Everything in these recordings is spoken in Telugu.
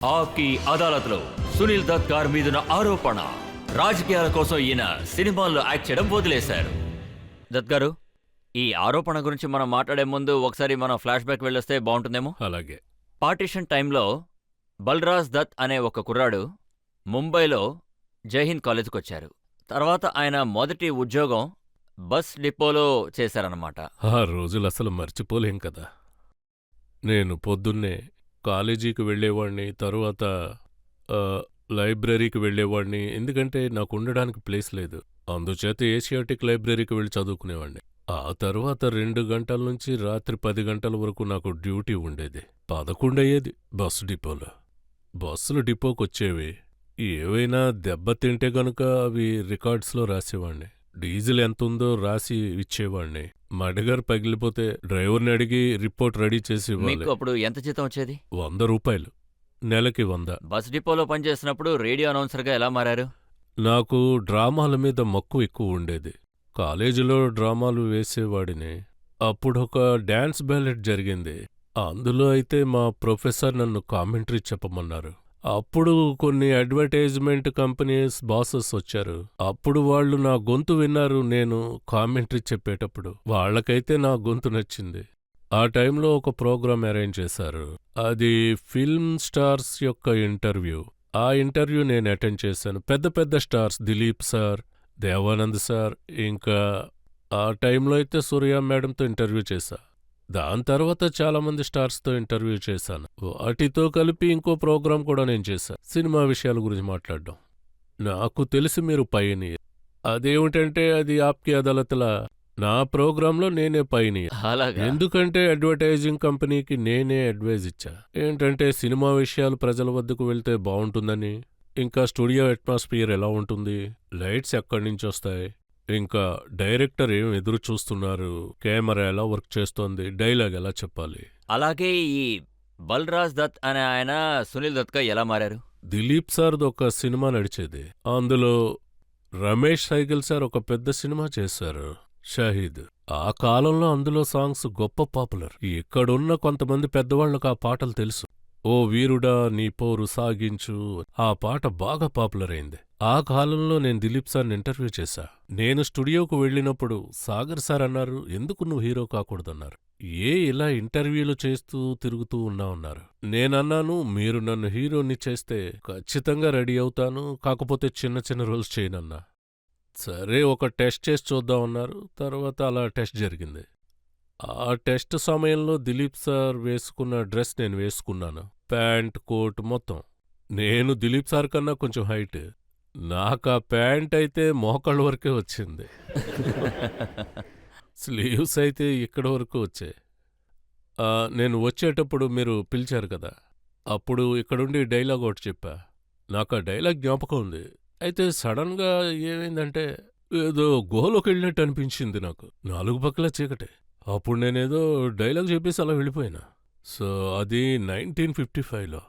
ఆప్కి అదాలత్లో సునీల్ దత్ గారి మీదున్న ఆరోపణ. రాజకీయాల కోసం ఈయన సినిమాల్లో యాక్ట్ చేయడం వదిలేశారు. దత్ గారు, ఈ ఆరోపణ గురించి మనం మాట్లాడే ముందు ఒకసారి మనం ఫ్లాష్ బ్యాక్ వెళ్ళొస్తే బాగుంటుందేమో. అలాగే. పార్టీషన్ టైంలో బల్రాజ్ దత్ అనే ఒక కుర్రాడు ముంబైలో జైహింద్ కాలేజ్కి వచ్చారు. తర్వాత ఆయన మొదటి ఉద్యోగం బస్ డిపోలో చేశారన్నమాట. ఆ రోజులు అసలు మర్చిపోలేం కదా. నేను పొద్దున్నే కాలేజీకి వెళ్ళేవాణ్ణి, తరువాత లైబ్రరీకి వెళ్ళేవాణ్ణి. ఎందుకంటే నాకు ఉండడానికి ప్లేస్ లేదు. అందుచేత ఏషియాటిక్ లైబ్రరీకి వెళ్ళి చదువుకునేవాణ్ణి. ఆ తర్వాత 2 గంటల నుంచి రాత్రి 10 గంటల వరకు నాకు డ్యూటీ ఉండేది. 11 అయ్యేది బస్సు డిపోలో. బస్సులు డిపోకొచ్చేవి. ఏవైనా దెబ్బతింటే గనుక అవి రికార్డ్స్లో రాసేవాణ్ణి. డీజిల్ ఎంతుందో రాసి ఇచ్చేవాణ్ణి. మడిగారు పగిలిపోతే డ్రైవర్ని అడిగి రిపోర్ట్ రెడీ చేసి ఇవ్వాలి. మీకు అప్పుడు ఎంత జీతం వచ్చేది? 100 రూపాయలు. నెలకి 100. బస్ డిపోలో పనిచేస్తున్నప్పుడు రేడియో అనౌన్సర్గా ఎలా మారారు? నాకు డ్రామాల మీద మక్కువ ఎక్కువ ఉండేది. కాలేజీలో డ్రామాలు వేసేవాడిని. అప్పుడొక డాన్స్ బ్యాలెట్ జరిగింది. అందులో అయితే మా ప్రొఫెసర్ నన్ను కామెంటరీ చెప్పమన్నారు. అప్పుడు కొన్ని అడ్వర్టైజ్మెంట్ కంపెనీస్ బాసెస్ వచ్చారు. అప్పుడు వాళ్ళు నా గొంతు విన్నారు నేను కామెంటరీ చెప్పేటప్పుడు. వాళ్ళకైతే నా గొంతు నచ్చింది. ఆ టైంలో ఒక ప్రోగ్రాం అరేంజ్ చేశారు. అది ఫిల్మ్ స్టార్స్ యొక్క ఇంటర్వ్యూ. ఆ ఇంటర్వ్యూ నేను అటెండ్ చేశాను. పెద్ద పెద్ద stars, Dilip sir, Devanand sir, ఇంకా ఆ టైంలో అయితే సూర్య మేడంతో ఇంటర్వ్యూ చేశా. దాని తర్వాత చాలామంది స్టార్స్తో ఇంటర్వ్యూ చేశాను. వాటితో కలిపి ఇంకో ప్రోగ్రాం కూడా నేను చేశా. సినిమా విషయాల గురించి మాట్లాడడం. నాకు తెలిసి మీరు పైనీయర్. అదేమిటంటే అది ఆప్కి అదాలత్లా నా ప్రోగ్రాంలో నేనే పైనీయర్. అలాగా? ఎందుకంటే అడ్వర్టైజింగ్ కంపెనీకి నేనే అడ్వైజ్ ఇచ్చా. ఏంటంటే సినిమా విషయాలు ప్రజల వద్దకు వెళ్తే బావుంటుందని, ఇంకా స్టూడియో అట్మాస్ఫియర్ ఎలా ఉంటుంది, లైట్స్ ఎక్కడి నుంచి వస్తాయి, ఇంకా డైరెక్టర్ ఏం ఎదురు చూస్తున్నారు, కెమెరా ఎలా వర్క్ చేస్తోంది, డైలాగ్ ఎలా చెప్పాలి. అలాగే ఈ బల్రాజ్ దత్ అనే ఆయన సునీల్ దత్గా ఎలా మారారు? దిలీప్ సార్ది ఒక సినిమా నడిచేది. అందులో రమేష్ సైకిల్ సార్ ఒక పెద్ద సినిమా చేశారు, షహీద్. ఆ కాలంలో అందులో సాంగ్స్ గొప్ప పాపులర్. ఇక్కడున్న కొంతమంది పెద్దవాళ్లకు ఆ పాటలు తెలుసు. ఓ వీరుడా నీ పోరు సాగించు, ఆ పాట బాగా పాపులర్ అయింది. ఆ కాలంలో నేను దిలీప్ సార్ని ఇంటర్వ్యూ చేశా. నేను స్టూడియోకు వెళ్ళినప్పుడు సాగర్ సార్ అన్నారు, ఎందుకు నువ్వు హీరో కాకూడదన్నారు. ఇలా ఇంటర్వ్యూలు చేస్తూ తిరుగుతూ ఉన్నావన్నారు. నేనన్నాను, మీరు నన్ను హీరోని చేస్తే ఖచ్చితంగా రెడీ అవుతాను, కాకపోతే చిన్న చిన్న రోల్స్ చేయనన్నా. సరే ఒక టెస్ట్ చేసి చూద్దామన్నారు. తర్వాత అలా టెస్ట్ జరిగింది. ఆ టెస్ట్ సమయంలో దిలీప్ సార్ వేసుకున్న డ్రెస్ నేను వేసుకున్నాను. ప్యాంట్, కోట్ మొత్తం. నేను దిలీప్ సార్ కన్నా కొంచెం హైట్. నాకా ప్యాంట్ అయితే మోకాళ్ళ వరకే వచ్చింది. స్లీవ్స్ అయితే ఇక్కడ వరకు వచ్చాయి. నేను వచ్చేటప్పుడు మీరు పిలిచారు కదా, అప్పుడు ఇక్కడుండి డైలాగ్ ఒకటి చెప్పా. నాకు ఆ డైలాగ్ జ్ఞాపకం ఉంది. అయితే సడన్గా ఏమైందంటే ఏదో గుహలోకి వెళ్ళినట్టు అనిపించింది నాకు. 4 పక్కల చీకటే. అప్పుడు నేనేదో డైలాగ్ చెప్పేసి అలా వెళ్ళిపోయినా. సో అది 1955లో.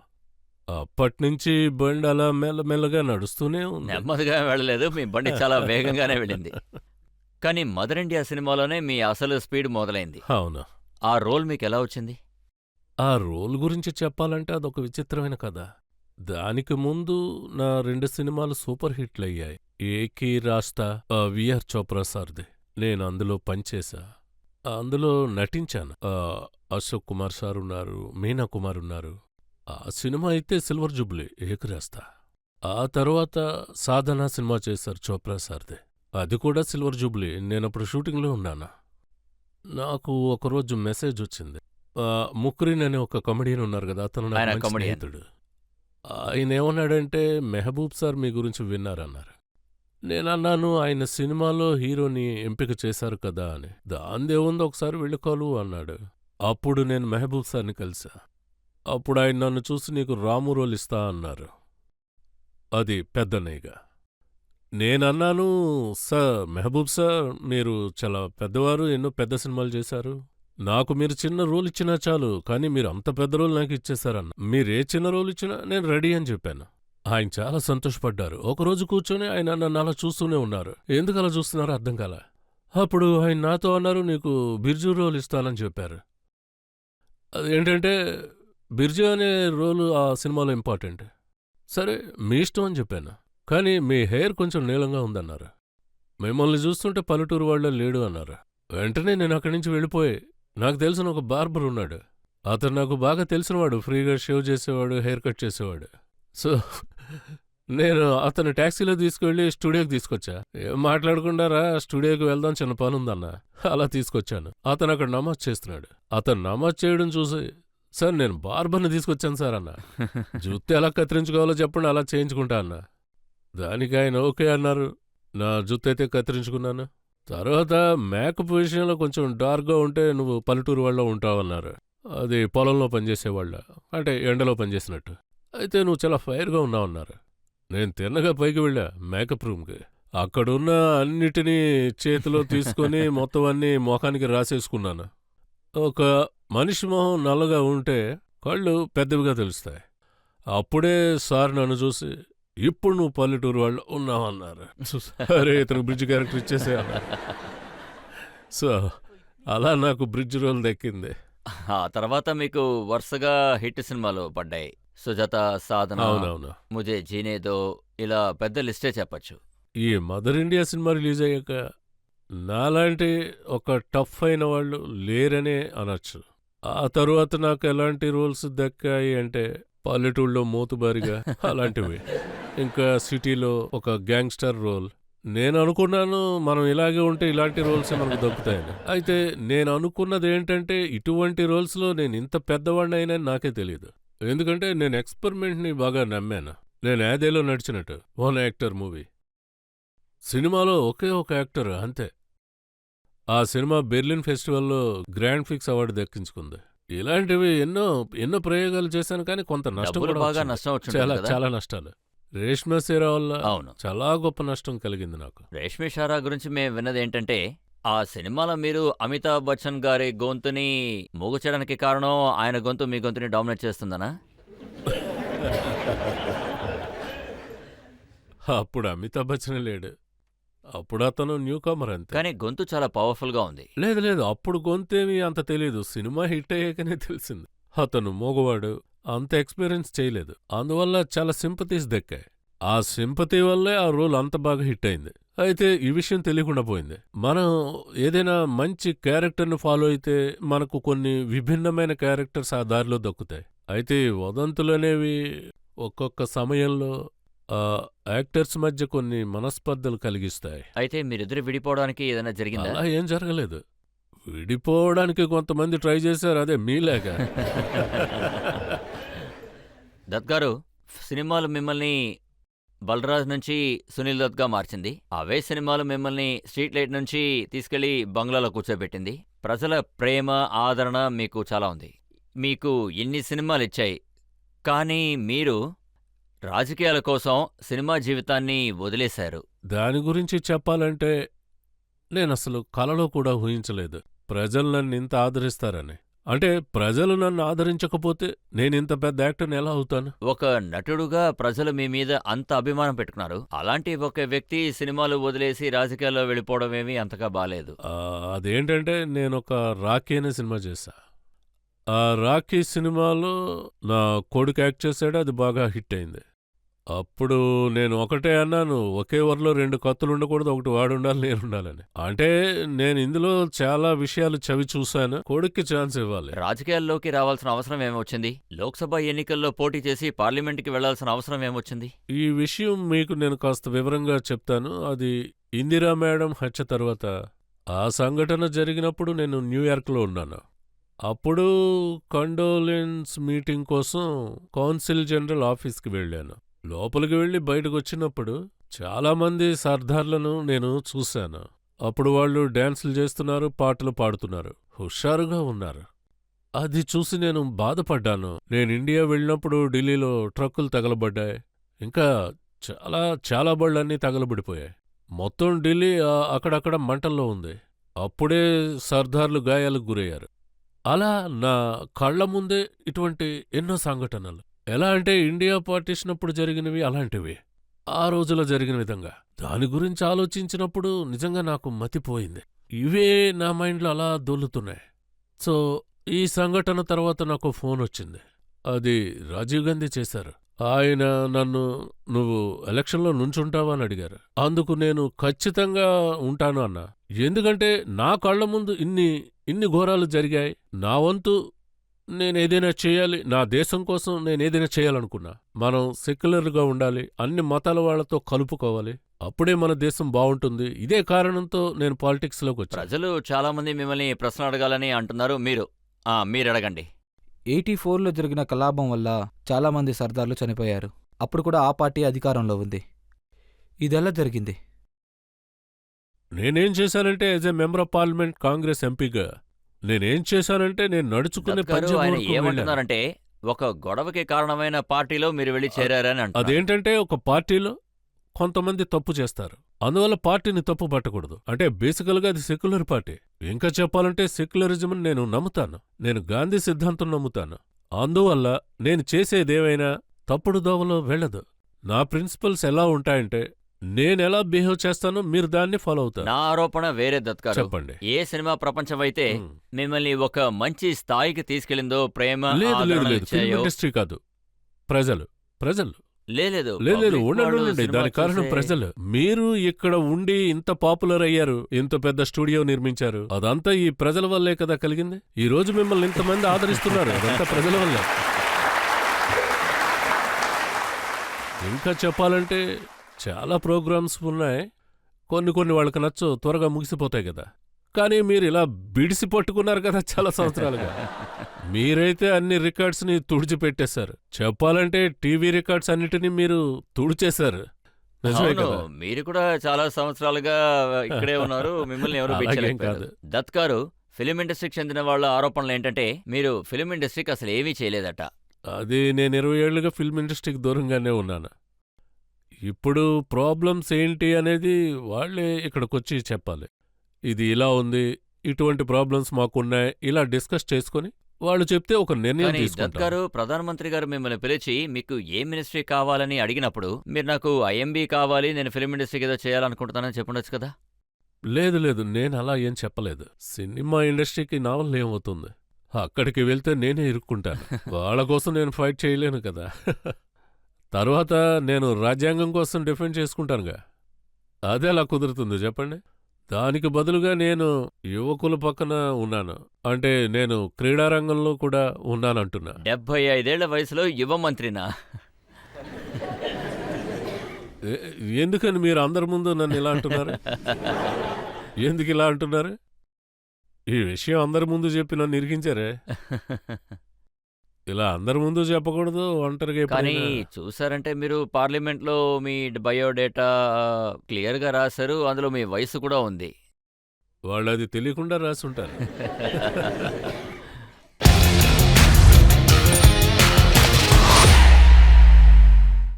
అప్పట్నుంచి బండి అలా మెల్లమెల్లగా నడుస్తూనే ఉంది. నెమ్మదిగా వెళ్ళలేదు, మీ బండి చాలా వేగంగానే వెళ్ళింది. కానీ మదర్ ఇండియా సినిమాలోనే మీ అసలు స్పీడ్ మొదలైంది. అవును. ఆ రోల్ మీకు ఎలా వచ్చింది? ఆ రోల్ గురించి చెప్పాలంటే అదొక విచిత్రమైన కథ. దానికి ముందు నా 2 సినిమాలు సూపర్ హిట్లయ్యాయి. ఏకీ రాస్తా, విఆర్ చోప్రా సార్ది. నేను అందులో పనిచేశా, అందులో నటించాను. అశోక్ కుమార్ సార్ ఉన్నారు, మీనా కుమార్ ఉన్నారు. ఆ సినిమా అయితే సిల్వర్ జూబ్లీ, ఏక్ రాస్తా. ఆ తర్వాత సాధన సినిమా చేశారు చోప్రా సార్దే. అది కూడా సిల్వర్ జూబ్లీ. నేనప్పుడు షూటింగ్లో ఉన్నాను. నాకు ఒకరోజు మెసేజ్ వచ్చింది. ముక్రిన్ అనే ఒక కమెడియన్ ఉన్నారు కదా, అతను నాకు మంచి స్నేహితుడు. ఆయన ఏమన్నాడంటే, మెహబూబ్ సార్ మీ గురించి విన్నారన్నారు. నేనన్నాను, ఆయన సినిమాలో హీరోని ఎంపిక చేశారు కదా అని. దాందేముంది, ఒకసారి వెళ్ళుకోలు అన్నాడు. అప్పుడు నేను మెహబూబ్ సార్ని కలిసా. అప్పుడు ఆయన నన్ను చూసి నీకు రాము రోల్ ఇస్తా అన్నారు. అది పెద్దన్నయ్యగా. నేనన్నాను, సార్ మెహబూబ్ సార్ మీరు చాలా పెద్దవారు, ఎన్నో పెద్ద సినిమాలు చేశారు. నాకు మీరు చిన్న రోల్ ఇచ్చినా చాలు, కానీ మీరు అంత పెద్ద రోల్ నాకు ఇచ్చేశారన్న. మీరే చిన్న రోల్ ఇచ్చినా నేను రెడీ అని చెప్పాను. ఆయన చాలా సంతోషపడ్డారు. ఒకరోజు కూర్చొని ఆయన నన్ను అలా చూస్తూనే ఉన్నారు. ఎందుకు అలా చూస్తున్నారో అర్థం కాల. అప్పుడు ఆయన నాతో అన్నారు, నీకు బిర్జు రోల్ ఇస్తానని చెప్పారు. అదేంటంటే బిర్జు అనే రోలు ఆ సినిమాలో ఇంపార్టెంట్. సరే మీ ఇష్టం అని చెప్పాను. కానీ మీ హెయిర్ కొంచెం నీలంగా ఉందన్నారు. మిమ్మల్ని చూస్తుంటే పల్లెటూరు వాళ్ళ లేడు అన్నారు. వెంటనే నేను అక్కడి నుంచి వెళ్ళిపోయి నాకు తెలిసిన ఒక బార్బర్ ఉన్నాడు. అతను నాకు బాగా తెలిసినవాడు. ఫ్రీగా షేవ్ చేసేవాడు, హెయిర్ కట్ చేసేవాడు. సో నేను అతను ట్యాక్సీలో తీసుకువెళ్ళి స్టూడియోకి తీసుకొచ్చా. ఏం మాట్లాడకుండా రా స్టూడియోకి వెళ్దాం, చిన్న పని ఉందన్న. అలా తీసుకొచ్చాను. అతను అక్కడ నమాజ్ చేస్తున్నాడు. అతను నమాజ్ చేయడం చూసి సార్ నేను బార్బర్ని తీసుకొచ్చాను సార్ అన్న. జుత్తు ఎలా కత్తిరించుకోవాలో చెప్పండి, అలా చేయించుకుంటా అన్న. దానికి ఆయన ఓకే అన్నారు. నా జుత్తు అయితే కత్తిరించుకున్నాను. తర్వాత మేకప్ విషయంలో కొంచెం డార్క్గా ఉంటే నువ్వు పల్లెటూరు వాళ్ళ ఉంటావన్నారు. అది పొలంలో పనిచేసేవాళ్ళ, అంటే ఎండలో పనిచేసినట్టు. అయితే నువ్వు చాలా ఫైర్గా ఉన్నావన్నారు. నేను తిన్నగా పైకి వెళ్ళా మేకప్ రూమ్కి. అక్కడున్న అన్నిటినీ చేతిలో తీసుకొని మొత్తం అన్నీ మొఖానికి రాసేసుకున్నాను. ఒక మనిషి మొహం నల్లగా ఉంటే కళ్ళు పెద్దవిగా తెలుస్తాయి. అప్పుడే సార్ నన్ను చూసి ఇప్పుడు నువ్వు పల్లెటూరు వాళ్ళు ఉన్నావన్నారు. సరే ఇతను బ్రిడ్జ్ క్యారెక్టర్ ఇచ్చేసే అన్నారు. సో అలా నాకు బ్రిడ్జ్ రోల్ దక్కింది. ఆ తర్వాత మీకు వరుసగా హిట్ సినిమాలు పడ్డాయి. సుజాత, సాధన, అవునవును. ముజే జీనే దో, ఇలా పెద్ద లిస్టే చెప్పచ్చు. ఈ మదర్ ఇండియా సినిమా రిలీజ్ అయ్యాక నాలాంటి ఒక టఫ్ అయిన వాళ్ళు లేరనే అనొచ్చు. ఆ తరువాత నాకు ఎలాంటి రోల్స్ దక్కాయి అంటే పల్లెటూళ్ళలో మోతుబారిగా అలాంటివి, ఇంకా సిటీలో ఒక గ్యాంగ్స్టర్ రోల్. నేను అనుకున్నాను మనం ఇలాగే ఉంటే ఇలాంటి రోల్సే మనకు దొరుకుతాయని. అయితే నేను అనుకున్నది ఏంటంటే ఇటువంటి రోల్స్లో నేను ఇంత పెద్దవాడిని అయినా నాకే తెలియదు. ఎందుకంటే నేను ఎక్స్పెరిమెంట్ని బాగా నమ్మాను. నేను యాదేలో నడిచినట్టు వన్ యాక్టర్ మూవీ. సినిమాలో ఒకే ఒక యాక్టర్ అంతే. ఆ సినిమా బెర్లిన్ ఫెస్టివల్లో గ్రాండ్ ఫిక్స్ అవార్డు దక్కించుకుంది. ఇలాంటివి ఎన్నో ఎన్నో ప్రయోగాలు చేశాను, కానీ కొంత నష్టం డబ్బులు కూడా బాగా వచ్చింది. నష్టం చాలా వచ్చింది. చాలా నష్టాలు. రేష్మా సీరా వల్ల అవును, చాలా గొప్ప నష్టం కలిగింది నాకు. రేష్మి షారా గురించి మేము విన్నది ఏంటంటే ఆ సినిమాలో మీరు అమితాబ్ బచ్చన్ గారి గొంతుని మూగుచడానికి కారణం ఆయన గొంతు మీ గొంతుని డామినేట్ చేస్తుందనా? అప్పుడు అమితాబ్ బచ్చన్ లేడు. అప్పుడు అతను న్యూ కమర్ అంతే. కానీ గొంతు చాలా పవర్ఫుల్గా ఉంది. లేదు లేదు, అప్పుడు గొంతేమీ అంత తెలీదు. సినిమా హిట్ అయ్యాకనే తెలిసింది. అతను మోగవాడు, అంత ఎక్స్పీరియన్స్ చేయలేదు. అందువల్ల చాలా సింపతీస్ దక్కాయి. ఆ సింపతి వల్లే ఆ రోల్ అంత బాగా హిట్ అయింది. అయితే ఈ విషయం తెలియకుండా పోయింది. మనం ఏదైనా మంచి క్యారెక్టర్ని ఫాలో అయితే మనకు కొన్ని విభిన్నమైన క్యారెక్టర్స్ ఆ దారిలో దక్కుతాయి. అయితే వదంతులనేవి ఒక్కొక్క సమయంలో యాక్టర్స్ మధ్య కొన్ని మనస్పర్ధలు కలిగిస్తాయి. అయితే మీరిద్దరు విడిపోవడానికి ఏదైనా జరిగిందా? అలా ఏం జరగలేదు. విడిపోవడానికి కొంతమంది ట్రై చేశారు, అదే మీలాగా. దత్ గారు, సినిమాలు మిమ్మల్ని బలరాజ్ నుంచి సునీల్ దత్గా మార్చింది. అవే సినిమాలు మిమ్మల్ని స్ట్రీట్ లైట్ నుంచి తీసుకెళ్లి బంగ్లాలో కూర్చోబెట్టింది. ప్రజల ప్రేమ, ఆదరణ మీకు చాలా ఉంది. మీకు ఇన్ని సినిమాలు ఇచ్చాయి, కానీ మీరు రాజకీయాల కోసం సినిమా జీవితాన్ని వదిలేశారు. దాని గురించి చెప్పాలంటే నేనసలు కలలో కూడా ఊహించలేదు ప్రజలు నన్ను ఇంత ఆదరిస్తారని. అంటే ప్రజలు నన్ను ఆదరించకపోతే నేనింత పెద్ద యాక్టర్ని ఎలా అవుతాను? ఒక నటుడుగా ప్రజలు మీ మీద అంత అభిమానం పెట్టుకున్నారు. అలాంటి ఒక వ్యక్తి సినిమాలు వదిలేసి రాజకీయాల్లో వెళ్ళిపోవడమేమీ అంతగా బాలేదు. అదేంటంటే నేనొక రాఖీ అనే సినిమా చేశా. ఆ రాఖీ సినిమాలో నా కొడుకు యాక్ట్ చేశాడు, అది బాగా హిట్ అయింది. అప్పుడు నేను ఒకటే అన్నాను, ఒకే వరలో 2 కత్తులు ఉండకూడదు, ఒకటి వాడుండాలి, నేనుండాలని. అంటే నేను ఇందులో చాలా విషయాలు చవి చూశాను. కొడుక్కి ఛాన్స్ ఇవ్వాలి. రాజకీయాల్లోకి రావాల్సిన అవసరం ఏమొచ్చింది? లోక్సభ ఎన్నికల్లో పోటీ చేసి పార్లమెంట్కి వెళ్లాల్సిన అవసరం ఏమొచ్చింది? ఈ విషయం మీకు నేను కాస్త వివరంగా చెప్తాను. అది ఇందిరా మేడం హత్య తర్వాత ఆ సంఘటన జరిగినప్పుడు నేను న్యూయార్క్లో ఉన్నాను. అప్పుడు కండోలెన్స్ మీటింగ్ కోసం కౌన్సిల్ జనరల్ ఆఫీస్కి వెళ్ళాను. లోపలికి వెళ్ళి బయటకొచ్చినప్పుడు చాలామంది సర్దార్లను నేను చూశాను. అప్పుడు వాళ్ళు డాన్సులు చేస్తున్నారు, పాటలు పాడుతున్నారు, హుషారుగా ఉన్నారు. అది చూసి నేను బాధపడ్డాను. నేను ఇండియా వెళ్ళినప్పుడు ఢిల్లీలో ట్రక్కులు తగలబడ్డాయి, ఇంకా చాలా చాలా బళ్ళన్నీ తగలబడిపోయాయి. మొత్తం ఢిల్లీ అక్కడక్కడ మంటల్లో ఉంది. అప్పుడే సర్దార్లు గాయాలకు గురయ్యారు. అలా నా కళ్ల ముందే ఇటువంటి ఎన్నో సంఘటనలు. ఎలా అంటే ఇండియా పార్టీషన్ అప్పుడు జరిగినవి అలాంటివి, ఆ రోజులో జరిగిన విధంగా. దాని గురించి ఆలోచించినప్పుడు నిజంగా నాకు మతిపోయింది. ఇవే నా మైండ్లో అలా దొల్లుతున్నాయి. సో ఈ సంఘటన తర్వాత నాకు ఫోన్ వచ్చింది. అది రాజీవ్ గాంధీ చేశారు. ఆయన నన్ను నువ్వు ఎలక్షన్లో నుంచుంటావా అని అడిగారు. అందుకు నేను ఖచ్చితంగా ఉంటాను అన్నా. ఎందుకంటే నా కళ్ళ ముందు ఇన్ని ఘోరాలు జరిగాయి. నా వంతు నేనేదైనా చేయాలి, నా దేశం కోసం నేనేదైనా చేయాలనుకున్నా. మనం సెక్యులర్గా ఉండాలి, అన్ని మతాల వాళ్లతో కలుపుకోవాలి, అప్పుడే మన దేశం బావుంటుంది. ఇదే కారణంతో నేను పాలిటిక్స్లోకి వచ్చాను. ప్రజలు చాలా మంది మిమ్మల్ని ప్రశ్న అడగాలని అంటున్నారు. మీరు అడగండి. 84లో జరిగిన కలాపం వల్ల చాలామంది సర్దార్లు చనిపోయారు. అప్పుడు కూడా ఆ పార్టీ అధికారంలో ఉంది. ఇదెలా జరిగింది? నేనేం చేశానంటే as a member of parliament Congress ఎంపీగా నేనేం చేశానంటే నేను నడుచుకునే దత్ గారు, ఆయన పంజాబ్ వరకు వెళ్ళాను. ఏమంటున్నారంటే ఒక గొడవకి కారణమైన పార్టీలో మీరు వెళ్ళి చేరారని అంటున్నారు. అదేంటంటే ఒక పార్టీలో కొంతమంది తప్పు చేస్తారు, అందువల్ల పార్టీని తప్పు పట్టకూడదు. అంటే బేసికల్గా అది సెక్యులర్ పార్టీ. ఇంకా చెప్పాలంటే సెక్యులరిజం నేను నమ్ముతాను. నేను గాంధీ సిద్ధాంతం నమ్ముతాను. అందువల్ల నేను చేసేదేవైనా తప్పుడు దోవలో వెళ్ళదు. నా ప్రిన్సిపల్స్ ఎలా ఉంటాయంటే నేనెలా బిహేవ్ చేస్తానో మీరు దాన్ని ఫాలో అవుతారు. నా ఆరోపణ వేరే దత్ గారు. చెప్పండి. ఏ సినిమా ప్రపంచం అయితే మ్. మిమ్మల్ని ఒక మంచి స్థాయికి తీసుకెళ్ళిందో, ప్రేమ లేదు ఆదరణలు ఫిల్మ్ ఇచ్చాయో. ఇండస్ట్రీ కాదు, ప్రజలు. లేదు లేదు public ఉండండి వాళ్ళు ఉండండి సినిమా దానికి కారణం చూసే- ప్రజలు. మీరు ఇక్కడ ఉండి ఇంత పాపులర్ అయ్యారు, ఇంత పెద్ద స్టూడియో నిర్మించారు, అదంతా ఈ ప్రజల వల్లే కదా కలిగింది. ఈ రోజు మిమ్మల్ని ఇంతమంది ఆదరిస్తున్నారు, అదంతా ప్రజల వల్లే. ఇంకా చెప్పాలంటే చాలా ప్రోగ్రామ్స్ ఉన్నాయి. కొన్ని వాళ్ళకి నచ్చో త్వరగా ముగిసిపోతాయి కదా. కానీ మీరు ఇలా బిడిసి పట్టుకున్నారు కదా చాలా సంవత్సరాలుగా. మీరైతే అన్ని రికార్డ్స్ని తుడిచిపెట్టేశారు. చెప్పాలంటే టీవీ రికార్డ్స్ అన్నిటినీ మీరు తుడిచేశారు. నిజమే అవును, కదా. మీరు కూడా చాలా సంవత్సరాలుగా ఇక్కడే ఉన్నారు. మిమ్మల్ని ఎవరు అలాగేం బెచ్చలేకపోయారు. కాదు. దత్ గారు, ఫిలిం ఇండస్ట్రీకి చెందిన వాళ్ళ ఆరోపణలు ఏంటంటే మీరు ఫిలిం ఇండస్ట్రీకి అసలు ఏమీ చేయలేదట. అది నేను 20 ఏళ్లుగా ఫిల్మ్ ఇండస్ట్రీకి దూరంగానే ఉన్నాను. ఇప్పుడు ప్రాబ్లమ్స్ ఏంటి అనేది వాళ్ళే ఇక్కడికొచ్చి చెప్పాలి. ఇది ఇలా ఉంది, ఇటువంటి ప్రాబ్లమ్స్ మాకున్నాయి, ఇలా డిస్కస్ చేసుకొని వాళ్ళు చెప్తే ఒక నిర్ణయం కానీ దత్ తీసుకుంటాం. గారు, ప్రధానమంత్రి గారు మిమ్మల్ని పిలిచి మీకు ఏ మినిస్ట్రీ కావాలని అడిగినప్పుడు మీరు నాకు ఐఎంబీ కావాలి, నేను ఫిలిం ఇండస్ట్రీకి ఏదో చేయాలనుకుంటున్నానని చెప్పుండొచ్చు కదా. లేదు నేను అలా ఏం చెప్పలేదు. సినిమా ఇండస్ట్రీకి నా వల్ల ఏమవుతుంది? అక్కడికి వెళ్తే నేనే ఇరుక్కుంటాను. వాళ్ళ కోసం నేను ఫైట్ చేయలేను కదా. తర్వాత నేను రాజ్యాంగం కోసం డిఫెండ్ చేసుకుంటానుగా. అదే అలా కుదురుతుంది చెప్పండి. దానికి బదులుగా నేను యువకుల పక్కన ఉన్నాను. అంటే నేను క్రీడారంగంలో కూడా ఉన్నానంటున్నా. 75 ఏళ్ల వయసులో యువ మంత్రినా? ఎందుకని మీరు అందరి ముందు నన్ను ఇలా అంటున్నారు? ఎందుకు ఇలా అంటున్నారు? ఈ విషయం అందరి ముందు చెప్పి నన్ను ఇరికించారే. ఇలా అందరి ముందు చెప్పకూడదు, ఒంటరిగా కానీ ఎప్పుడైనా. చూసారంటే మీరు పార్లమెంట్లో మీ బయోడేటా క్లియర్గా రాశారు, అందులో మీ వయసు కూడా ఉంది. వాళ్ళు అది తెలియకుండా రాసుంటారు.